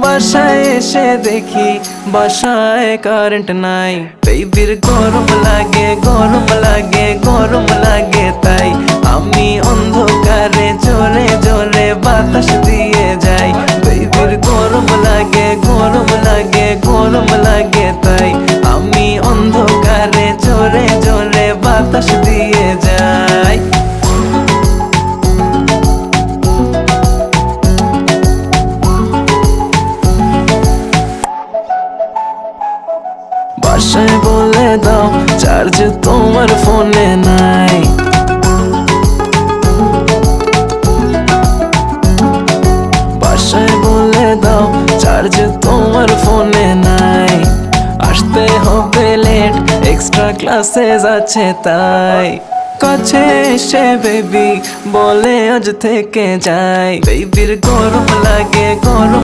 বাসায় এসে দেখি বাসায় কারেন্ট নাই, বেবির গরম লাগে গরম লাগে গরম লাগে, তাই আমি অন্ধকারে জোরে জোরে বাতাস দিয়ে যাই। বেবির গরম লাগে গরম লাগে গরম লাগে, তাই আমি অন্ধকারে জোরে জোরে বাতাস দিয়ে যাই। বাসায় বলে দাও চার্জ তোমার ফোনে নাই, বাসায় বলে দাও চার্জ তোমার ফোনে নাই। আসতে হবে লেট, এক্সট্রা ক্লাসেস আছে তাই। কাছে এসে বেবি বলে আজ থেকে যাই। বেবির গরম লাগে গরম